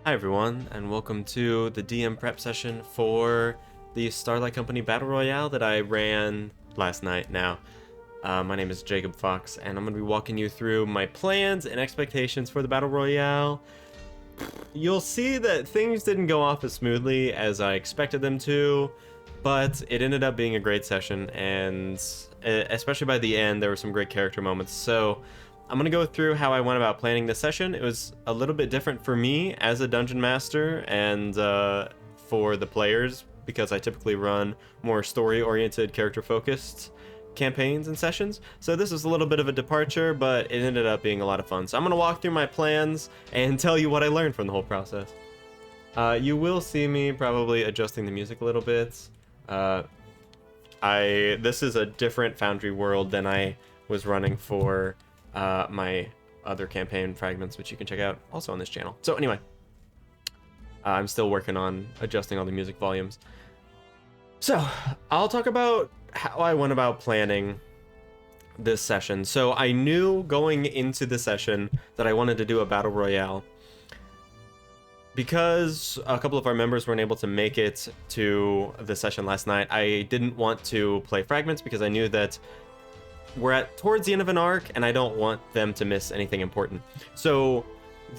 Hi everyone, and welcome to the DM prep session for the Starlight Company Battle Royale that I ran last night. My name is Jacob Fox, and I'm going to be walking you through my plans and expectations for the Battle Royale. You'll see that things didn't go off as smoothly as I expected them to, but it ended up being a great session, and especially by the end, there were some great character moments. So I'm going to go through how I went about planning this session. It was a little bit different for me as a dungeon master and for the players, because I typically run more story-oriented, character-focused campaigns and sessions. So this is a little bit of a departure, but it ended up being a lot of fun. So I'm going to walk through my plans and tell you what I learned from the whole process. You will see me probably adjusting the music a little bit. This is a different Foundry world than I was running for my other campaign fragments, which you can check out also on this channel. So anyway, I'm still working on adjusting all the music volumes. So I'll talk about how I went about planning this session. So I knew going into the session that I wanted to do a battle royale. Because a couple of our members weren't able to make it to the session last night, I didn't want to play fragments because I knew that we're towards the end of an arc and I don't want them to miss anything important. So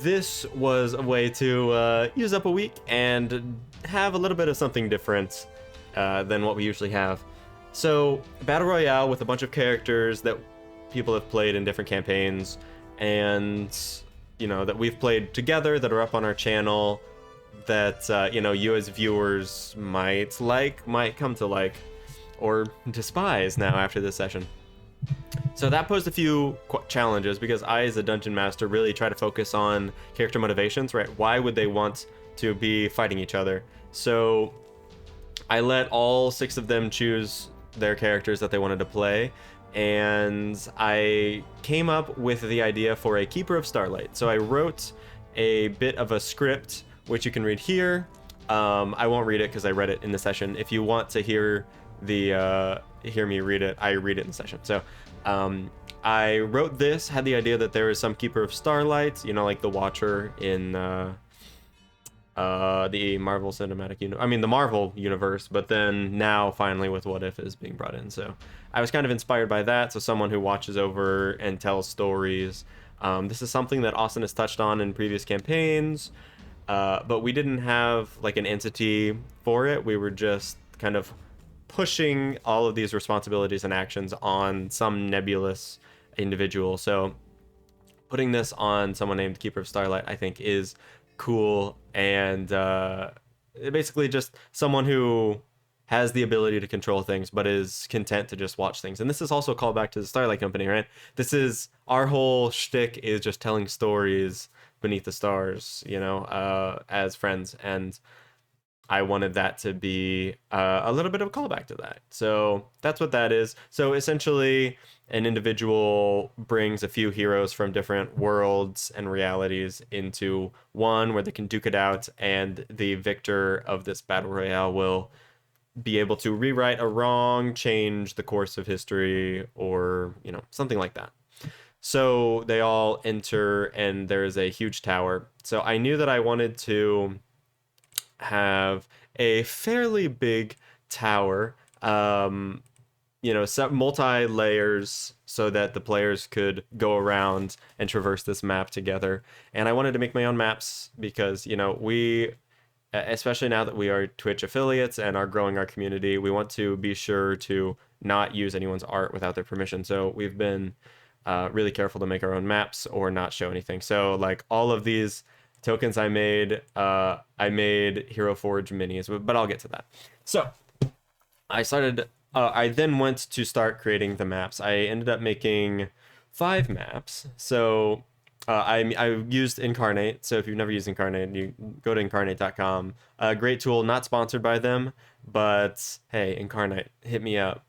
this was a way to use up a week and have a little bit of something different than what we usually have. So Battle Royale with a bunch of characters that people have played in different campaigns and, you know, that we've played together that are up on our channel that, you know, you as viewers might come to like, or despise now after this session. So that posed a few challenges because I, as a dungeon master, really try to focus on character motivations, right? Why would they want to be fighting each other? So I let all 6 of them choose their characters that they wanted to play, and I came up with the idea for a Keeper of Starlight. So I wrote a bit of a script, which you can read here. I won't read it because I read it in the session. If you want to hear me read it, I read it in the session. So I wrote this, had the idea that there is some Keeper of Starlight, you know, like the Watcher in the Marvel Cinematic Universe. I mean, the Marvel universe, but then now finally with What If is being brought in. So I was kind of inspired by that. So someone who watches over and tells stories. This is something that Austin has touched on in previous campaigns, but we didn't have like an entity for it. We were just kind of pushing all of these responsibilities and actions on some nebulous individual. So putting this on someone named Keeper of Starlight, I think, is cool, and basically just someone who has the ability to control things but is content to just watch things. And this is also a callback to the Starlight Company, right? This is our whole shtick, is just telling stories beneath the stars, you know, as friends, and I wanted that to be a little bit of a callback to that. So that's what that is. So essentially, an individual brings a few heroes from different worlds and realities into one where they can duke it out, and the victor of this battle royale will be able to rewrite a wrong, change the course of history, or, you know, something like that. So they all enter, and there's a huge tower. So I knew that I wanted to have a fairly big tower, you know, some multi-layers, so that the players could go around and traverse this map together. And I wanted to make my own maps because, you know, we, especially now that we are Twitch affiliates and are growing our community, we want to be sure to not use anyone's art without their permission. So we've been really careful to make our own maps or not show anything. So like all of these tokens I made Hero Forge minis, but I'll get to that. So I then went to start creating the maps. I ended up making 5 maps. So I used Incarnate. So if you've never used Incarnate, you go to incarnate.com. A great tool, not sponsored by them, but hey, Incarnate, hit me up.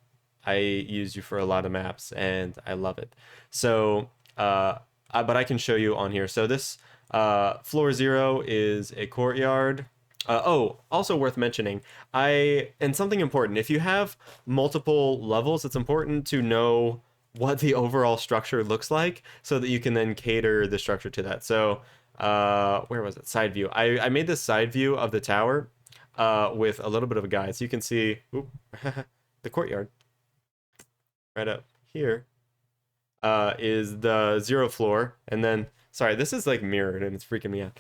I use you for a lot of maps and I love it. So, but I can show you on here. So this floor 0 is a courtyard. Also worth mentioning, and something important, if you have multiple levels, it's important to know what the overall structure looks like so that you can then cater the structure to that. So where was it? Side view. I made this side view of the tower with a little bit of a guide. So you can see oop, the courtyard right up here is the 0th floor. And then, sorry, this is like mirrored and it's freaking me out.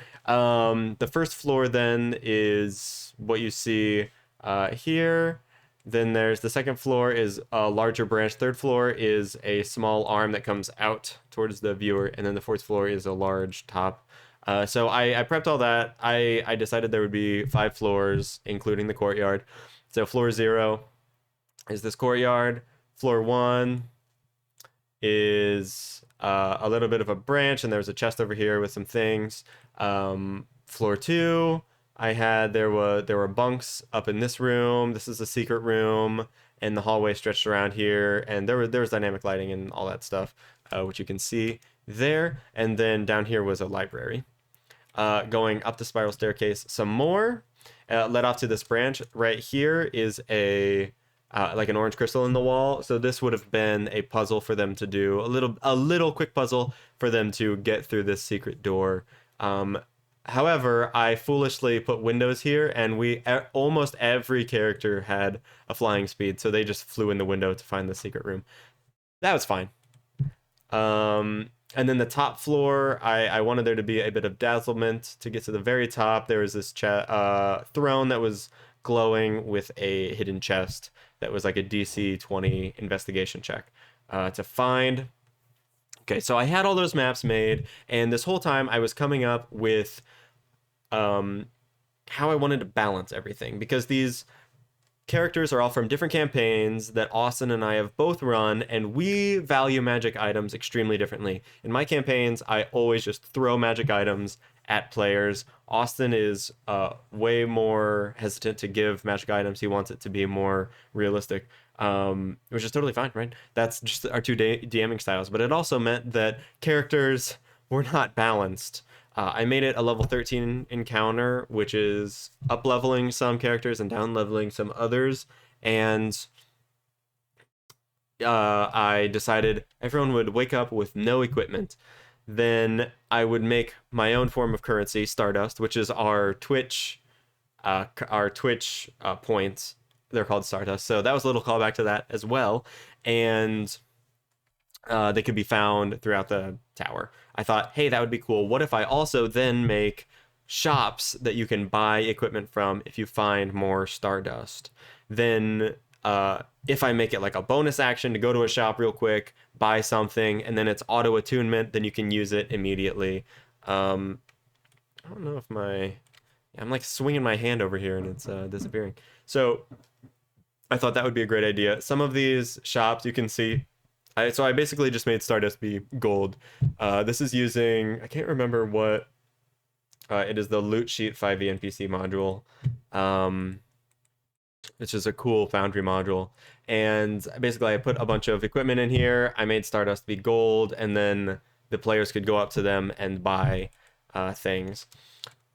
The 1st floor then is what you see here. Then there's the 2nd floor is a larger branch. 3rd floor is a small arm that comes out towards the viewer. And then the 4th floor is a large top. So I prepped all that. I decided there would be 5 floors, including the courtyard. So floor 0 is this courtyard. Floor 1 is a little bit of a branch, and there's a chest over here with some things. Floor 2, there were bunks up in this room. This is a secret room, and the hallway stretched around here, and there was dynamic lighting and all that stuff, which you can see there. And then down here was a library. Going up the spiral staircase some more, led off to this branch. Right here is like an orange crystal in the wall. So this would have been a puzzle for them to do, a little quick puzzle for them to get through this secret door. However, I foolishly put windows here, and almost every character had a flying speed, so they just flew in the window to find the secret room. That was fine. And then the top floor, I wanted there to be a bit of dazzlement. To get to the very top, there was this throne that was glowing with a hidden chest that was like a DC 20 investigation check to find. Okay, so I had all those maps made, and this whole time I was coming up with how I wanted to balance everything, because these characters are all from different campaigns that Austin and I have both run, and we value magic items extremely differently. In my campaigns, I always just throw magic items at players. Austin is way more hesitant to give magic items. He wants it to be more realistic, which is totally fine, right? That's just our two DMing styles. But it also meant that characters were not balanced. I made it a level 13 encounter, which is up-leveling some characters and down-leveling some others. And I decided everyone would wake up with no equipment. Then I would make my own form of currency, Stardust, which is our Twitch points. They're called Stardust. So that was a little callback to that as well. And they could be found throughout the tower. I thought, hey, that would be cool. What if I also then make shops that you can buy equipment from if you find more Stardust? Then if I make it like a bonus action to go to a shop real quick, buy something, and then it's auto attunement, then you can use it immediately. I don't know if I'm like swinging my hand over here and it's disappearing. So I thought that would be a great idea. Some of these shops you can see. So I basically just made Stardust be gold. This is using, I can't remember what, it is the Loot Sheet 5e NPC module, which is a cool Foundry module. And basically I put a bunch of equipment in here. I made Stardust be gold, and then the players could go up to them and buy things.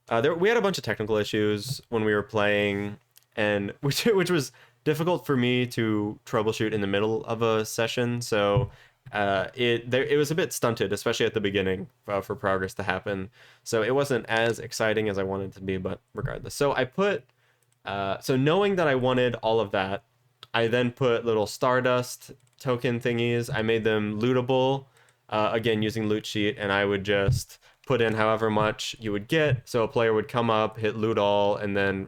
We had a bunch of technical issues when we were playing, and which was difficult for me to troubleshoot in the middle of a session. So it was a bit stunted, especially at the beginning, for progress to happen. So it wasn't as exciting as I wanted it to be, but regardless. So so knowing that I wanted all of that, I then put little Stardust token thingies. I made them lootable, again using Loot Sheet, and I would just put in however much you would get. So a player would come up, hit loot all, and then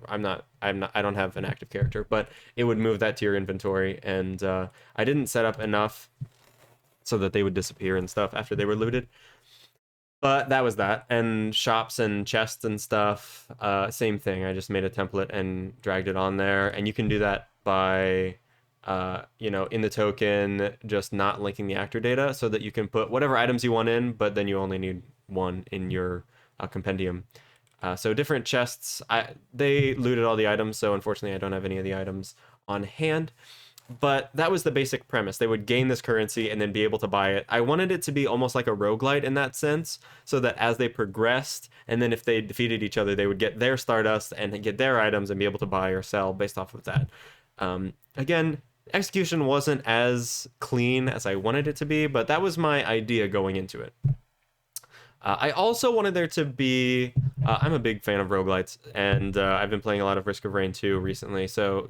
I don't have an active character, but it would move that to your inventory. And I didn't set up enough so that they would disappear and stuff after they were looted. But that was that. And shops and chests and stuff, same thing. I just made a template and dragged it on there. And you can do that by, in the token, just not linking the actor data, so that you can put whatever items you want in, but then you only need one in your compendium. So different chests, they looted all the items, so unfortunately I don't have any of the items on hand. But that was the basic premise. They would gain this currency and then be able to buy it. I wanted it to be almost like a roguelite in that sense, so that as they progressed, and then if they defeated each other, they would get their Stardust and get their items and be able to buy or sell based off of that. Again, execution wasn't as clean as I wanted it to be, but that was my idea going into it. I also wanted there to be. I'm a big fan of roguelites, and I've been playing a lot of Risk of Rain 2 recently. So,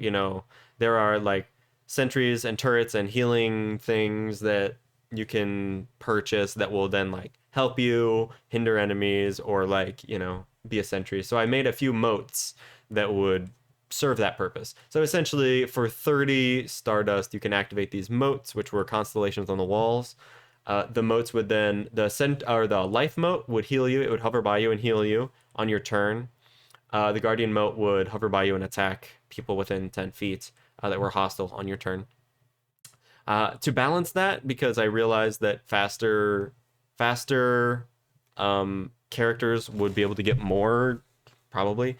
there are like sentries and turrets and healing things that you can purchase that will then like help you hinder enemies or like, be a sentry. So I made a few moats that would serve that purpose. So essentially, for 30 Stardust, you can activate these moats, which were constellations on the walls. The moats would then the life moat would heal you. It would hover by you and heal you on your turn. The guardian moat would hover by you and attack people within 10 feet that were hostile on your turn. To balance that, because I realized that faster characters would be able to get more, probably.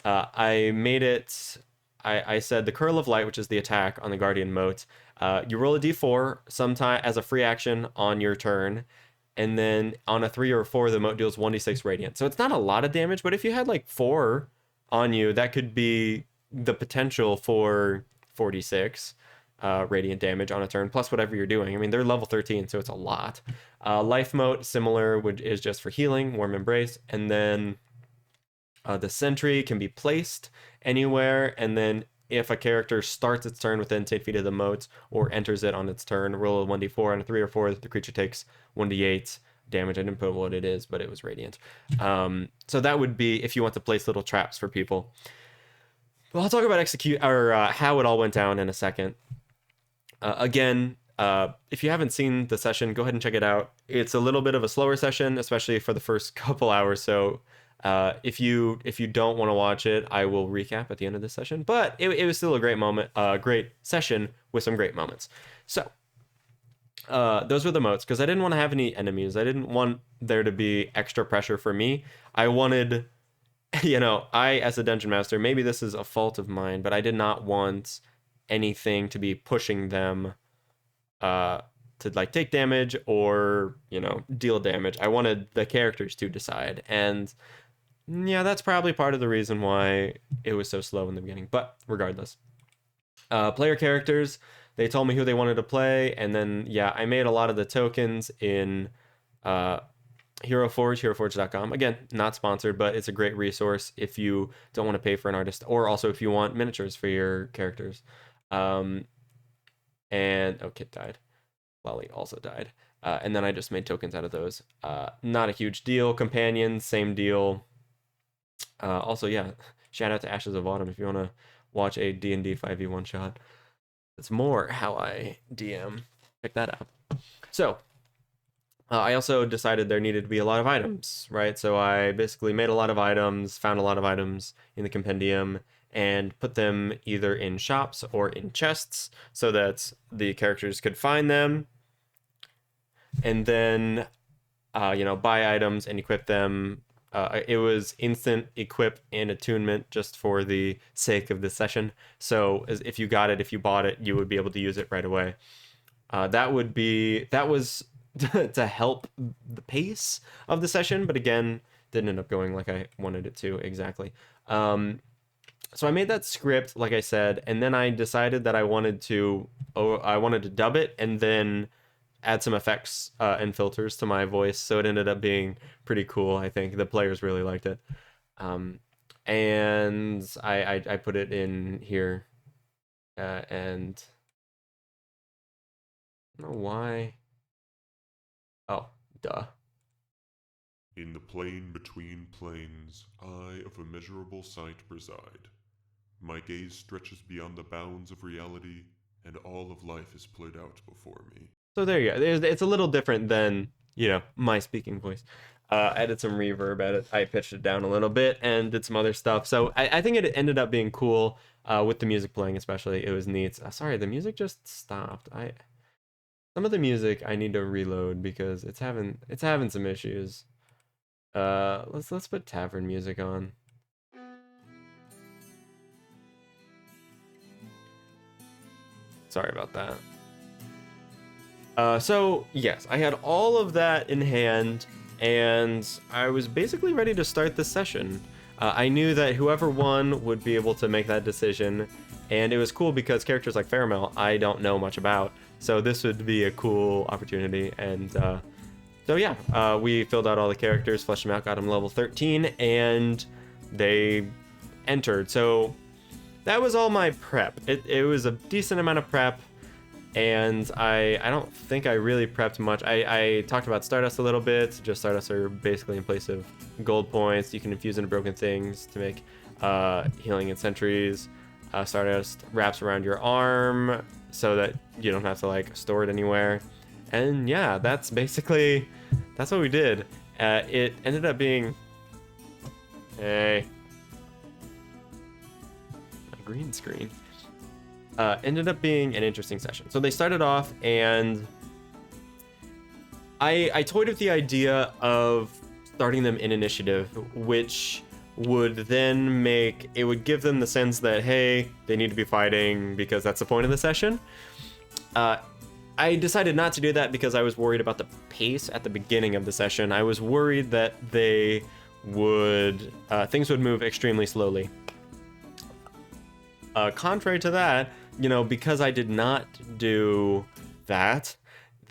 I made it. I said the curl of light, which is the attack on the guardian moat. You roll a d4 sometime as a free action on your turn, and then on a 3 or 4, the moat deals 1d6 radiant. So it's not a lot of damage, but if you had like 4 on you, that could be the potential for 46 radiant damage on a turn, plus whatever you're doing. I mean, they're level 13, so it's a lot. Life moat, similar, is just for healing, warm embrace, and then the sentry can be placed anywhere, and then if a character starts its turn within 10 feet of the moat or enters it on its turn, roll a 1d4 on a 3 or 4, the creature takes 1d8 damage. I didn't put what it is, but it was radiant. So that would be if you want to place little traps for people. Well, I'll talk about how it all went down in a second. Again, if you haven't seen the session, go ahead and check it out. It's a little bit of a slower session, especially for the first couple hours. So if you don't want to watch it, I will recap at the end of this session. But it was still a great session with some great moments. So those were the moats, because I didn't want to have any enemies. I didn't want there to be extra pressure for me. I wanted, I, as a dungeon master, maybe this is a fault of mine, but I did not want anything to be pushing them to like take damage or deal damage. I wanted the characters to decide, and yeah, that's probably part of the reason why it was so slow in the beginning. But regardless, player characters, they told me who they wanted to play, and then I made a lot of the tokens in Hero Forge, heroforge.com. Again, not sponsored, but it's a great resource if you don't want to pay for an artist, or also if you want miniatures for your characters. And Kit died. Lolly also died. And then I just made tokens out of those. Not a huge deal. Companions, same deal. Also, shout out to Ashes of Autumn if you want to watch a D&D 5e1 shot. It's more how I DM. Check that out. So, I also decided there needed to be a lot of items, right? So I basically made a lot of items, found a lot of items in the compendium, and put them either in shops or in chests so that the characters could find them, and then buy items and equip them. It was instant equip and attunement just for the sake of this session. So if you bought it, you would be able to use it right away. That was to help the pace of the session, but again, didn't end up going like I wanted it to exactly. So I made that script, like I said, and then I decided that I wanted to dub it and then add some effects and filters to my voice. So it ended up being pretty cool. I think the players really liked it. And I put it in here, and I don't know why. Oh, duh. In the plain between planes, I of immeasurable sight preside. My gaze stretches beyond the bounds of reality, and all of life is played out before me. So there you go. It's a little different than, my speaking voice. I added some reverb, I pitched it down a little bit and did some other stuff. So I think it ended up being cool with the music playing, especially. It was neat. Sorry, the music just stopped. Some of the music I need to reload because it's having some issues. Let's put tavern music on. Sorry about that. So yes, I had all of that in hand, and I was basically ready to start this session. I knew that whoever won would be able to make that decision, and it was cool because characters like Faramel I don't know much about, so this would be a cool opportunity. And So yeah, we filled out all the characters, fleshed them out, got them level 13, and they entered. So that was all my prep. It was a decent amount of prep, and I don't think I really prepped much. I talked about Stardust a little bit. Just Stardust are basically in place of gold points. You can infuse into broken things to make healing and sentries. Stardust wraps around your arm so that you don't have to like store it anywhere. And yeah, that's what we did. It ended up being a green screen. Ended up being an interesting session. So they started off, and I toyed with the idea of starting them in initiative, which would then give them the sense that, hey, they need to be fighting because that's the point of the session. I decided not to do that because I was worried about the pace at the beginning of the session. I was worried that things would move extremely slowly. Contrary to that, because I did not do that,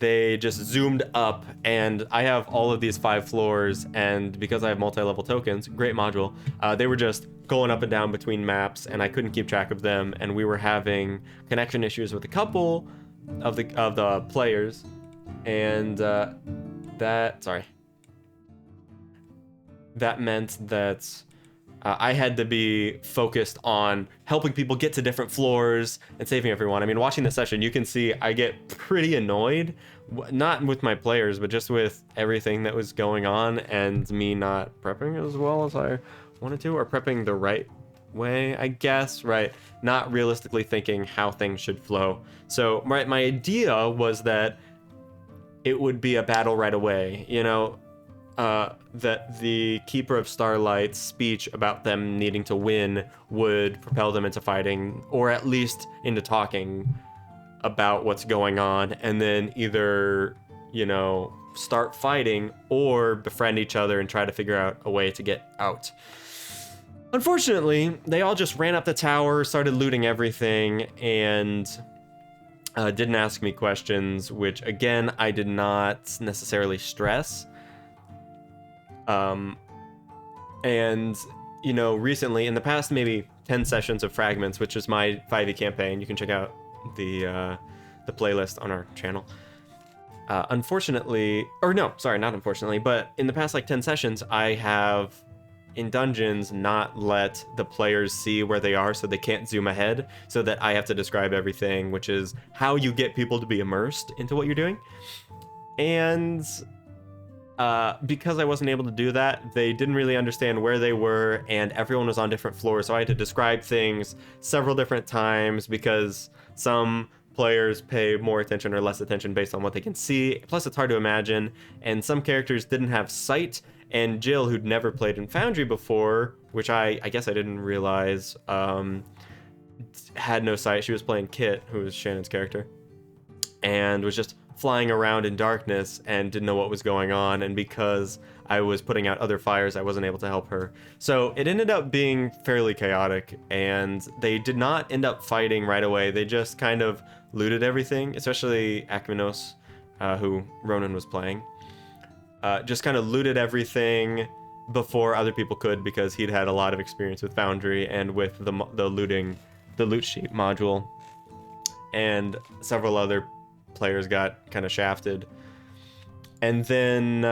they just zoomed up, and I have all of these 5 floors, and because I have multi-level tokens, great module, they were just going up and down between maps, and I couldn't keep track of them, and we were having connection issues with a couple of the players, and that meant that I had to be focused on helping people get to different floors and saving everyone. I mean, watching the session, you can see I get pretty annoyed, not with my players, but just with everything that was going on and me not prepping as well as I wanted to, or prepping the right way, I guess, right? Not realistically thinking how things should flow. So my idea was that it would be a battle right away, that the Keeper of Starlight's speech about them needing to win would propel them into fighting, or at least into talking about what's going on, and then either, start fighting or befriend each other and try to figure out a way to get out. Unfortunately, they all just ran up the tower, started looting everything, and didn't ask me questions, which, again, I did not necessarily stress. And, recently, in the past maybe 10 sessions of Fragments, which is my 5e campaign, you can check out the playlist on our channel. Unfortunately, or no, sorry, not unfortunately, but in the past 10 sessions, I have, in dungeons, not let the players see where they are so they can't zoom ahead, so that I have to describe everything, which is how you get people to be immersed into what you're doing. And because I wasn't able to do that, they didn't really understand where they were, and everyone was on different floors, so I had to describe things several different times because some players pay more attention or less attention based on what they can see, plus it's hard to imagine, and some characters didn't have sight, and Jill, who'd never played in Foundry before, which I guess I didn't realize, had no sight. She was playing Kit, who was Shannon's character, and was just flying around in darkness and didn't know what was going on, and because I was putting out other fires, I wasn't able to help her. So it ended up being fairly chaotic, and they did not end up fighting right away. They just kind of looted everything, especially Akminos, who Ronan was playing. Just kind of looted everything before other people could, because he'd had a lot of experience with Foundry and with the loot sheet module, and several other players got kind of shafted. And then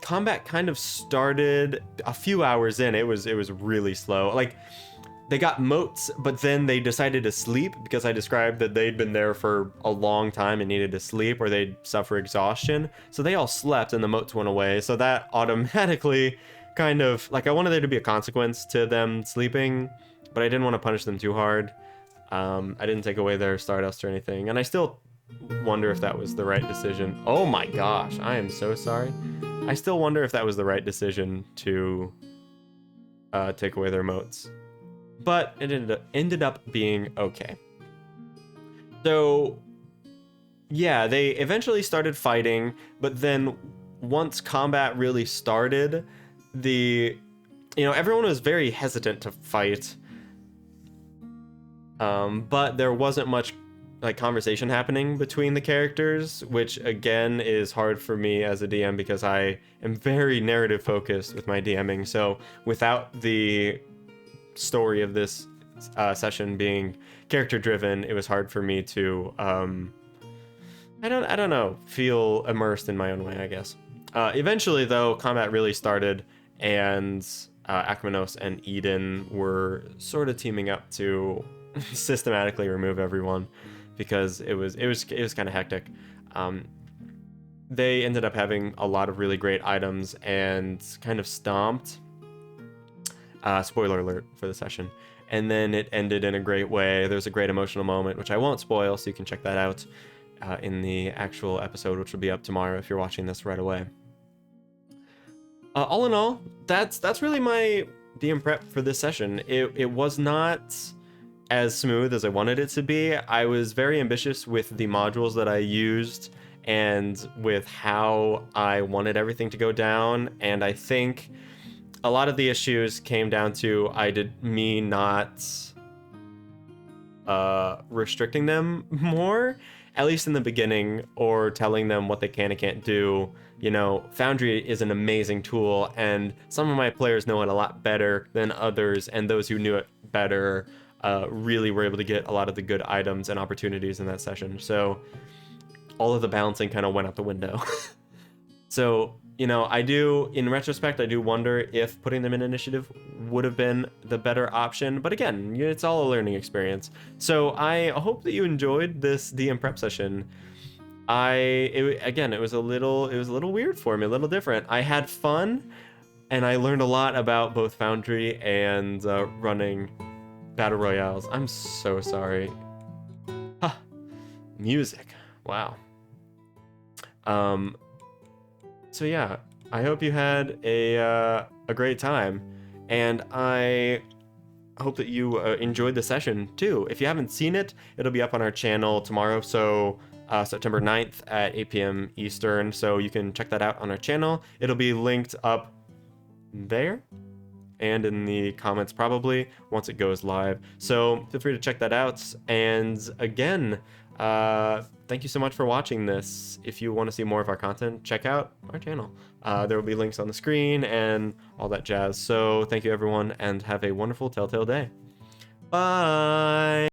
combat kind of started a few hours in. It was really slow. They got moats, but then they decided to sleep because I described that they'd been there for a long time and needed to sleep or they'd suffer exhaustion. So they all slept and the moats went away. So that automatically kind of, I wanted there to be a consequence to them sleeping, but I didn't want to punish them too hard. I didn't take away their Stardust or anything. And I still wonder if that was the right decision. Oh my gosh, I am so sorry. I still wonder if that was the right decision to take away their moats. But it ended up being okay. So, yeah, they eventually started fighting, but then once combat really started, everyone was very hesitant to fight. But there wasn't much like conversation happening between the characters, which again is hard for me as a DM because I am very narrative focused with my DMing. So without the story of this session being character driven, it was hard for me to I don't know, feel immersed in my own way, I guess. Eventually though, combat really started, and Akmanos and Eden were sort of teaming up to systematically remove everyone because it was kind of hectic. Um, they ended up having a lot of really great items and kind of stomped. Spoiler alert for the session. And then it ended in a great way. There's a great emotional moment, which I won't spoil, so you can check that out in the actual episode, which will be up tomorrow if you're watching this right away. All in all, that's really my DM prep for this session. It was not as smooth as I wanted it to be. I was very ambitious with the modules that I used and with how I wanted everything to go down, and I think a lot of the issues came down to me not restricting them more, at least in the beginning, or telling them what they can and can't do. You know, Foundry is an amazing tool, and some of my players know it a lot better than others, and those who knew it better really were able to get a lot of the good items and opportunities in that session. So all of the balancing kind of went out the window. So, you know, in retrospect, I do wonder if putting them in initiative would have been the better option. But again, it's all a learning experience. So I hope that you enjoyed this DM prep session. It was a little weird for me, a little different. I had fun, and I learned a lot about both Foundry and running battle royales. I'm so sorry. Huh. Music. Wow. So yeah, I hope you had a great time, and I hope that you enjoyed the session too. If you haven't seen it, it'll be up on our channel tomorrow, so September 9th at 8 p.m. Eastern, so you can check that out on our channel. It'll be linked up there and in the comments probably once it goes live. So feel free to check that out, and again, thank you so much for watching this. If you want to see more of our content, check out our channel. There will be links on the screen and all that jazz. So thank you everyone, and have a wonderful Telltale day. Bye!